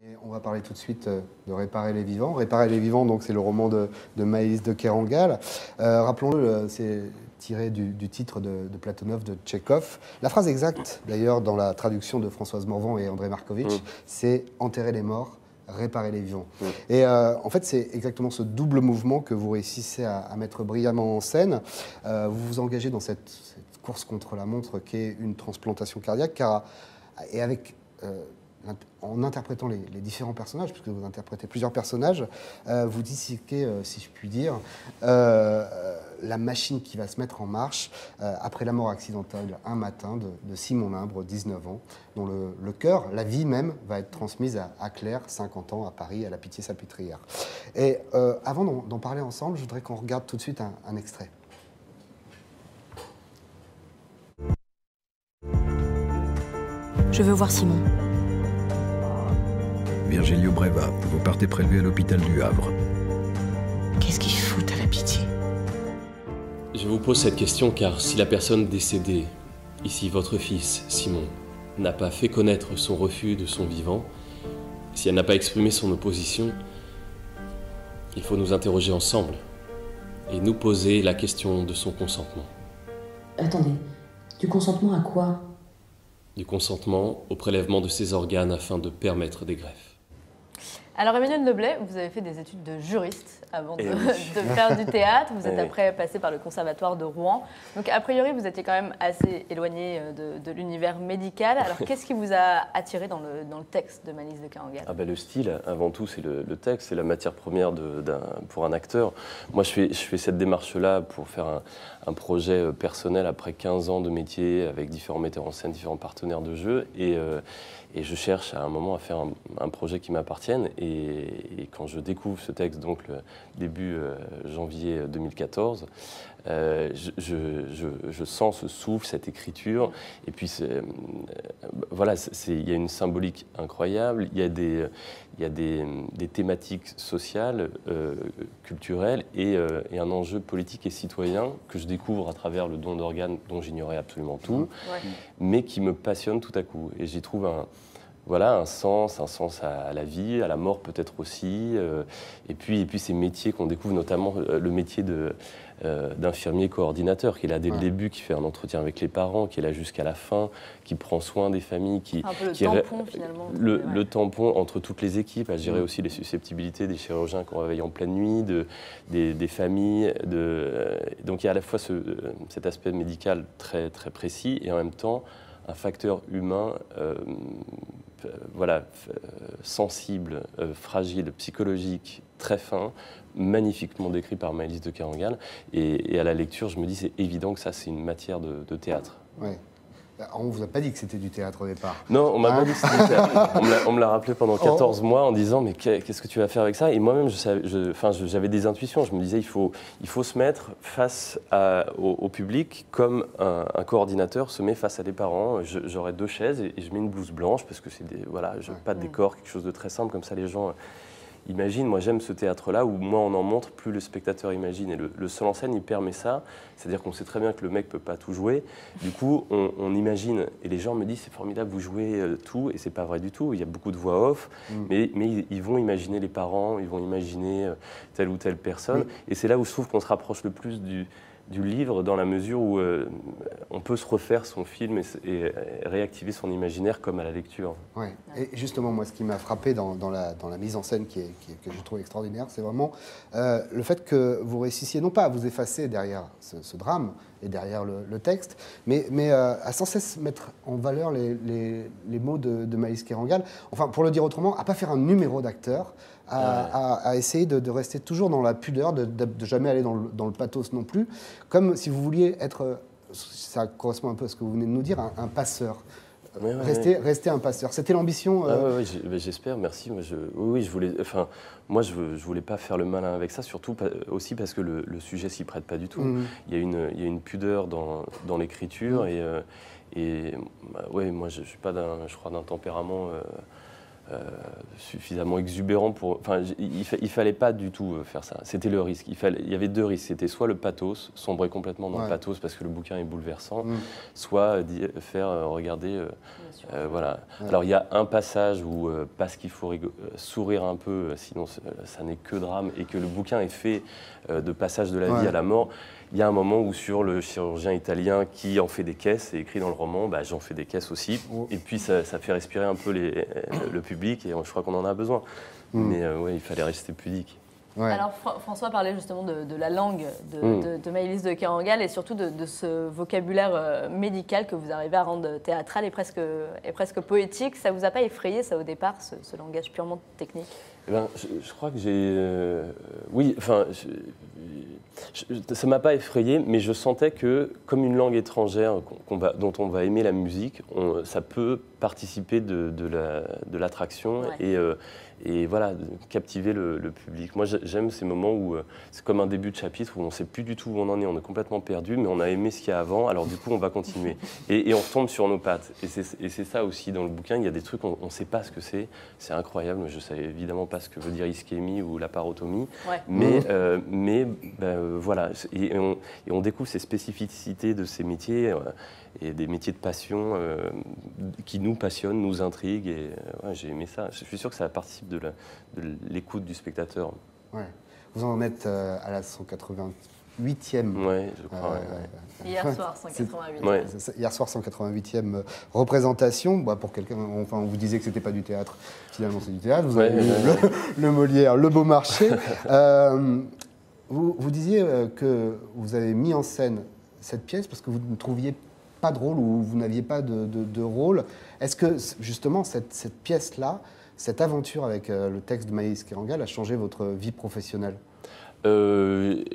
Et on va parler tout de suite de Réparer les vivants. Réparer les vivants, donc c'est le roman de Maëlys de Kerangal. Rappelons-le, c'est tiré du titre de Platonov de Tchekhov. La phrase exacte, d'ailleurs, dans la traduction de Françoise Morvan et André Markovitch, c'est « enterrer les morts, réparer les vivants ». Et en fait, c'est exactement ce double mouvement que vous réussissez à mettre brillamment en scène. Vous vous engagez dans cette course contre la montre qu'est une transplantation cardiaque, et avec... en interprétant les différents personnages, puisque vous interprétez plusieurs personnages, vous disséquez, si je puis dire, la machine qui va se mettre en marche après la mort accidentelle un matin de Simon Limbre, 19 ans, dont le cœur, la vie même, va être transmise à Claire, 50 ans, à Paris, à la Pitié-Salpêtrière. Et avant d'en parler ensemble, je voudrais qu'on regarde tout de suite un extrait. Je veux voir Simon. Virgilio Breva, vous partez prélever à l'hôpital du Havre. Qu'est-ce qu'ils foutent à la Pitié? Je vous pose cette question car si la personne décédée, ici votre fils, Simon, n'a pas fait connaître son refus de son vivant, si elle n'a pas exprimé son opposition, il faut nous interroger ensemble et nous poser la question de son consentement. Attendez, du consentement à quoi? Du consentement au prélèvement de ses organes afin de permettre des greffes. Alors Emmanuel Noblet, vous avez fait des études de juriste avant de oui. faire du théâtre. Vous êtes Oui. après passé par le conservatoire de Rouen. Donc a priori, vous étiez quand même assez éloigné de l'univers médical. Alors qu'est-ce qui vous a attiré dans le texte de Maëlys de Kerangal? Le style, avant tout, c'est le texte, c'est la matière première pour un acteur. Moi, je fais cette démarche-là pour faire un projet personnel après 15 ans de métier avec différents metteurs en scène, différents partenaires de jeu. Et je cherche à un moment à faire un projet qui m'appartienne. Et quand je découvre ce texte, donc le début janvier 2014, je sens ce souffle, cette écriture. Et puis, voilà, il y a une symbolique incroyable. Il y a des thématiques sociales, culturelles et un enjeu politique et citoyen que je découvre à travers le don d'organes dont j'ignorais absolument tout, mais qui me passionne tout à coup. Et j'y trouve un sens à la vie, à la mort peut-être aussi, et puis ces métiers qu'on découvre, notamment le métier d'infirmier coordinateur, qui est là dès le début, qui fait un entretien avec les parents, qui est là jusqu'à la fin, qui prend soin des familles, un peu le tampon finalement. Le tampon entre toutes les équipes, à gérer aussi les susceptibilités des chirurgiens qu'on réveille en pleine nuit, des familles. Donc il y a à la fois cet aspect médical très, très précis et en même temps un facteur humain sensible, fragile, psychologique, très fin, magnifiquement décrit par Maëlys de Kerangal. Et à la lecture, je me dis, c'est évident que ça, c'est une matière de théâtre. Ouais. On ne vous a pas dit que c'était du théâtre au départ. Non, on m'a pas dit que c'était du théâtre. On me l'a rappelé pendant 14 mois en disant, mais qu'est-ce que tu vas faire avec ça? Et moi-même, j'avais des intuitions. Je me disais, il faut se mettre face au public comme un coordinateur se met face à des parents. J'aurai 2 chaises et je mets une blouse blanche parce que c'est pas de décor, quelque chose de très simple, comme ça les gens imaginent. Moi, j'aime ce théâtre-là où moins on en montre, plus le spectateur imagine. Et le seul en scène, il permet ça. C'est-à-dire qu'on sait très bien que le mec ne peut pas tout jouer. Du coup, on imagine. Et les gens me disent, c'est formidable, vous jouez tout. Et c'est pas vrai du tout. Il y a beaucoup de voix off. Mais ils vont imaginer les parents, ils vont imaginer telle ou telle personne. Et c'est là où je trouve qu'on se rapproche le plus du livre, dans la mesure où on peut se refaire son film et réactiver son imaginaire comme à la lecture. Ouais. Et justement, moi, ce qui m'a frappé dans la mise en scène que je trouve extraordinaire, c'est vraiment le fait que vous réussissiez non pas à vous effacer derrière ce drame et derrière le texte, mais à sans cesse mettre en valeur les mots de Maëlys Kerangal. Enfin, pour le dire autrement, à ne pas faire un numéro d'acteur, à essayer de rester toujours dans la pudeur, de jamais aller dans le pathos non plus, comme si vous vouliez être, ça correspond un peu à ce que vous venez de nous dire, un passeur. Rester un passeur. C'était l'ambition. J'espère, merci. Moi, je voulais pas faire le malin avec ça, surtout aussi parce que le sujet s'y prête pas du tout. Il y a une pudeur dans l'écriture et moi, je suis pas je crois d'un tempérament suffisamment exubérant pour... Enfin, il fallait pas du tout faire ça. C'était le risque. Il y avait deux risques. C'était soit le pathos, sombrer complètement dans le pathos parce que le bouquin est bouleversant, soit faire regarder... voilà. Alors, il y a un passage où, parce qu'il faut sourire un peu, sinon ça n'est que drame, et que le bouquin est fait de passage de la vie à la mort. Il y a un moment où sur le chirurgien italien qui en fait des caisses, c'est écrit dans le roman, bah, j'en fais des caisses aussi. Et puis ça fait respirer un peu le public et je crois qu'on en a besoin. Mais ouais, il fallait rester pudique. Ouais. Alors François parlait justement de la langue de Maëlys de Kerangal et surtout de ce vocabulaire médical que vous arrivez à rendre théâtral et presque poétique. Ça vous a pas effrayé ça au départ, ce langage purement technique? Eh ben, je crois que j'ai... oui, enfin, ça ne m'a pas effrayé, mais je sentais que, comme une langue étrangère dont on va aimer la musique, ça peut participer de l'attraction et voilà, captiver le public. Moi, j'aime ces moments où c'est comme un début de chapitre où on ne sait plus du tout où on en est, on est complètement perdu, mais on a aimé ce qu'il y a avant, alors du coup, on va continuer. Et on retombe sur nos pattes. Et c'est ça aussi dans le bouquin, il y a des trucs, on ne sait pas ce que c'est incroyable. Je ne savais évidemment pas ce que veut dire ischémie ou laparotomie, mais voilà, et on découvre ces spécificités de ces métiers et des métiers de passion qui nous passionnent, nous intriguent, et j'ai aimé ça. Je suis sûr que ça participe de l'écoute du spectateur. Ouais. vous en êtes à la 188e. Oui, je crois. Hier soir, 188. Ouais. Hier soir, 188e représentation. Bah, pour quelqu'un, enfin, on vous disait que c'était pas du théâtre. Finalement, c'est du théâtre. Vous avez le Molière, le Beaumarchais. Vous disiez que vous avez mis en scène cette pièce parce que vous ne trouviez pas de rôle ou vous n'aviez pas de rôle. Est-ce que justement cette pièce-là, cette aventure avec le texte de Maëlys Kerangal a changé votre vie professionnelle ?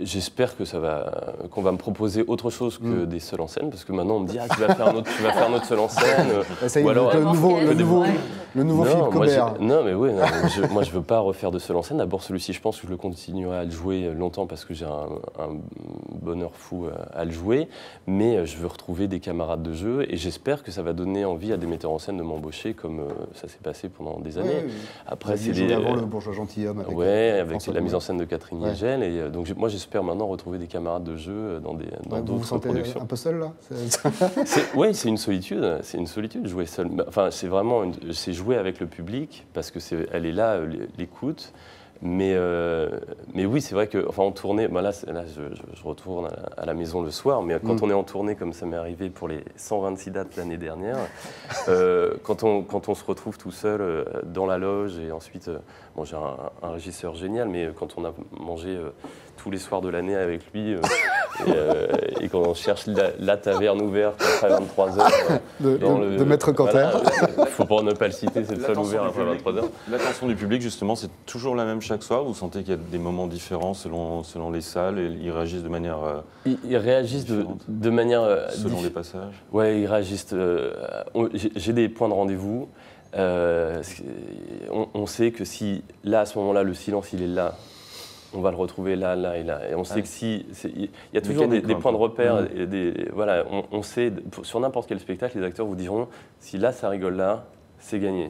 J'espère que qu'on va me proposer autre chose que des seuls en scène, parce que maintenant on me dit tu vas faire notre seul en scène. Ça y est, le nouveau Philippe Cobert. Non mais oui, moi je veux pas refaire de seul en scène. D'abord celui-ci, je pense que je le continuerai à le jouer longtemps parce que j'ai un bonheur fou à le jouer, mais je veux retrouver des camarades de jeu et j'espère que ça va donner envie à des metteurs en scène de m'embaucher comme ça s'est passé pendant des années. Oui. Après c'est avant le Bourgeois Gentilhomme avec la mise en scène de Catherine Yegel. Et donc moi j'espère maintenant retrouver des camarades de jeu dans d'autres productions. Un peu seul là Oui, c'est une solitude. C'est une solitude jouer seul. Enfin, c'est vraiment c'est jouer avec le public parce que elle est là, l'écoute. Mais oui, c'est vrai que, enfin, en tournée, là je retourne à la maison le soir, mais quand on est en tournée, comme ça m'est arrivé pour les 126 dates l'année dernière, quand on se retrouve tout seul dans la loge, et ensuite, bon, j'ai un régisseur génial, mais quand on a mangé tous les soirs de l'année avec lui, et quand on cherche la taverne ouverte après 23h, de Maître Canter. Il faut pour ne pas le citer, c'est le seul ouvert après 23h. L'attention du public, justement, c'est toujours la même chaque soir. Vous sentez qu'il y a des moments différents selon les salles et ils réagissent de manière ils réagissent de manière selon les passages. Ouais, ils réagissent. J'ai des points de rendez-vous. On sait que si là à ce moment-là le silence il est là, on va le retrouver là et là. Et on sait que il y a toujours des points de repère. Et voilà, on sait sur n'importe quel spectacle, les acteurs vous diront si là ça rigole là, c'est gagné.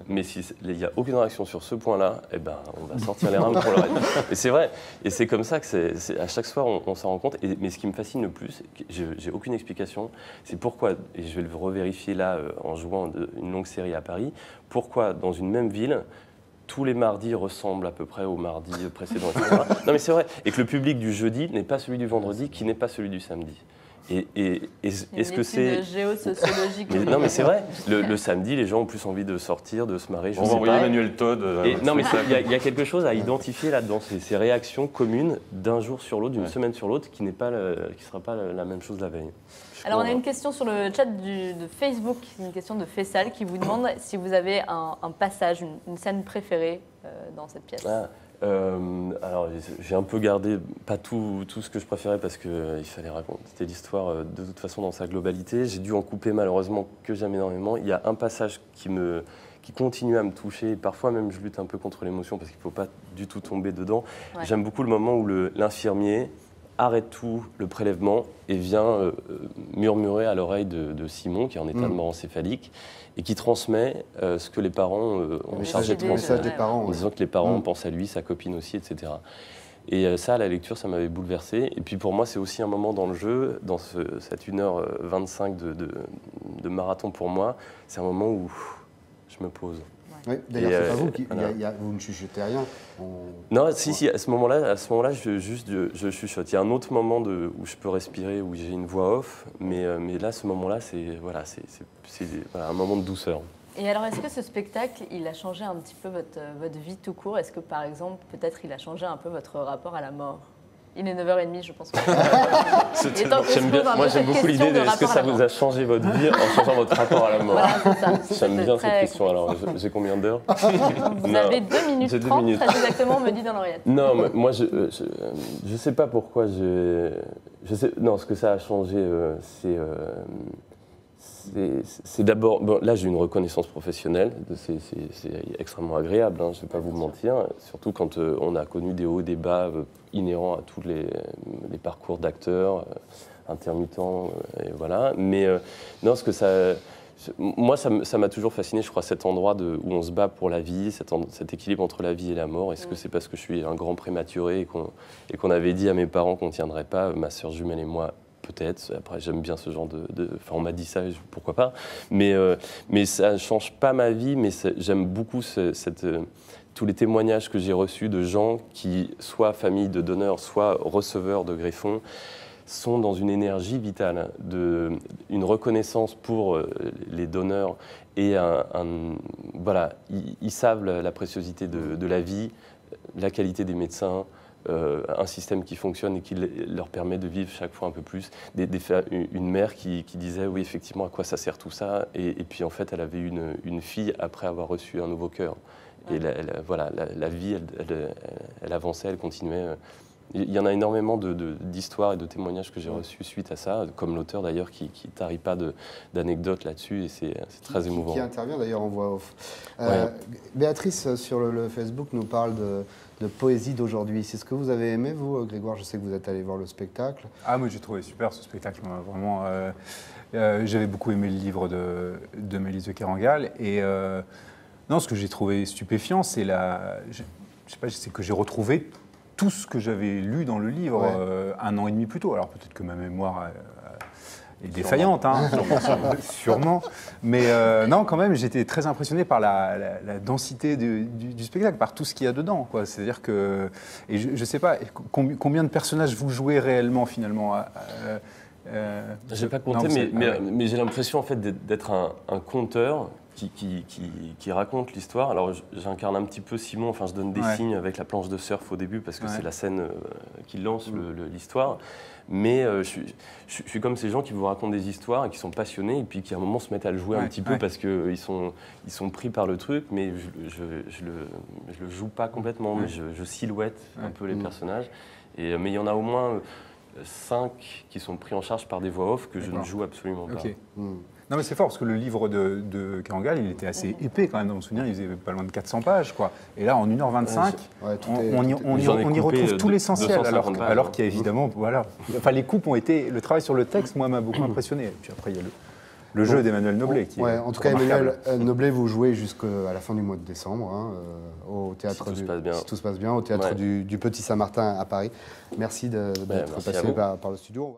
Mais s'il n'y a aucune réaction sur ce point-là, eh ben, on va sortir les rames pour le reste. Et c'est vrai. Et c'est comme ça que à chaque soir, on s'en rend compte. Mais ce qui me fascine le plus, j'ai aucune explication, c'est pourquoi, et je vais le revérifier là en jouant une longue série à Paris, pourquoi dans une même ville, tous les mardis ressemblent à peu près aux mardis précédents, etc. Non mais c'est vrai. Et que le public du jeudi n'est pas celui du vendredi, qui n'est pas celui du samedi. Est-ce que c'est géosociologique? Non mais c'est vrai. Le samedi, les gens ont plus envie de sortir, de se marrer. On va envoyer Emmanuel Todd. Non mais il y a quelque chose à identifier là-dedans, ces réactions communes d'un jour sur l'autre, d'une semaine sur l'autre, qui sera pas la même chose la veille. Alors on a une question sur le chat de Facebook, une question de Fessal qui vous demande si vous avez un passage, une scène préférée dans cette pièce. Alors j'ai un peu gardé, pas tout ce que je préférais parce qu'il fallait raconter l'histoire de toute façon dans sa globalité. J'ai dû en couper malheureusement que jamais énormément. Il y a un passage qui continue à me toucher. Parfois même je lutte un peu contre l'émotion parce qu'il ne faut pas du tout tomber dedans. Ouais. J'aime beaucoup le moment où l'infirmier arrête tout le prélèvement et vient murmurer à l'oreille de Simon, qui est en état de mort encéphalique, et qui transmet ce que les parents ont chargé de transmettre, des parents, en disant que les parents pensent à lui, sa copine aussi, etc. Et ça, à la lecture, ça m'avait bouleversé. Et puis pour moi, c'est aussi un moment dans le jeu, dans cette 1h25 de marathon pour moi, c'est un moment où je me pose. Oui, d'ailleurs, c'est pas vous voilà. vous ne chuchotez rien. Non, si, à ce moment-là, je chuchote. Il y a un autre moment où je peux respirer, où j'ai une voix off, mais là, ce moment-là, c'est voilà, un moment de douceur. Et alors, est-ce que ce spectacle, il a changé un petit peu votre vie tout court? Est-ce que, par exemple, peut-être il a changé un peu votre rapport à la mort? Il est 9h30, je pense. Moi, j'aime beaucoup l'idée de est-ce que ça vous a changé votre vie en changeant votre rapport à la mort? Voilà, c'est ça. J'aime bien cette question. Alors, j'ai combien d'heures? Vous avez 2 minutes 30, très exactement, on me dit dans l'oreillette. Non, moi, je sais pas pourquoi. Non, ce que ça a changé, c'est d'abord, bon, là j'ai une reconnaissance professionnelle, c'est extrêmement agréable, hein, je ne vais pas vous mentir, surtout quand on a connu des hauts, des bas inhérents à tous les parcours d'acteurs, intermittents, et voilà. Mais non, moi ça m'a toujours fasciné, je crois, cet endroit où on se bat pour la vie, cet équilibre entre la vie et la mort. Est-ce que c'est parce que je suis un grand prématuré et qu'on avait dit à mes parents qu'on ne tiendrait pas, ma sœur jumelle et moi? Peut-être. Après, j'aime bien ce genre Enfin, on m'a dit ça, pourquoi pas. Mais ça ne change pas ma vie, mais j'aime beaucoup tous les témoignages que j'ai reçus de gens qui, soit famille de donneurs, soit receveurs de greffons, sont dans une énergie vitale, une reconnaissance pour les donneurs et voilà, ils savent la préciosité de la vie, la qualité des médecins, un système qui fonctionne et qui leur permet de vivre chaque fois un peu plus. Une mère qui disait oui, effectivement, à quoi ça sert tout ça, et puis en fait elle avait une fille après avoir reçu un nouveau cœur. Et voilà, la vie elle avançait, elle continuait. Il y en a énormément d'histoires et de témoignages que j'ai reçus suite à ça, comme l'auteur d'ailleurs qui tarit pas d'anecdotes là-dessus, et c'est très émouvant. Qui intervient d'ailleurs en voix off. Ouais. Béatrice, sur le Facebook, nous parle de poésie d'aujourd'hui. C'est ce que vous avez aimé, vous, Grégoire? Je sais que vous êtes allé voir le spectacle. Ah, moi j'ai trouvé super ce spectacle, vraiment. J'avais beaucoup aimé le livre de Maëlys de Kerangal. Et non, ce que j'ai trouvé stupéfiant, c'est c'est que j'ai retrouvé tout ce que j'avais lu dans le livre 1 an et demi plus tôt. Alors peut-être que ma mémoire est défaillante, hein, sûrement. Mais non, quand même, j'étais très impressionné par la densité du spectacle, par tout ce qu'il y a dedans, quoi. C'est-à-dire que... Et je ne sais pas, combien de personnages vous jouez réellement, finalement Je n'ai pas compté, mais j'ai l'impression en fait d'être un conteur qui raconte l'histoire. Alors j'incarne un petit peu Simon, enfin je donne des signes avec la planche de surf au début parce que c'est la scène qui lance l'histoire. Mais je suis comme ces gens qui vous racontent des histoires et qui sont passionnés et puis qui à un moment se mettent à le jouer un petit peu parce qu'ils sont pris par le truc, mais je le joue pas complètement, mais je silhouette un peu les personnages. Mais il y en a au moins 5 qui sont pris en charge par des voix off que je ne joue absolument pas. Okay. Non mais c'est fort parce que le livre de Kerangal, il était assez épais quand même. Dans mon souvenir, il faisait pas loin de 400 pages, quoi. Et là, en 1h25, on y retrouve tout l'essentiel. Alors qu'il y a évidemment, voilà. Enfin, les coupes ont été. Le travail sur le texte, moi, m'a beaucoup impressionné. Et puis après, il y a le jeu d'Emmanuel Noblet qui est en tout cas, Emmanuel Noblet, vous jouez jusqu'à la fin du mois de décembre, hein, au théâtre si tout se passe bien, au théâtre du Petit Saint-Martin à Paris. Merci d'être passé par le studio.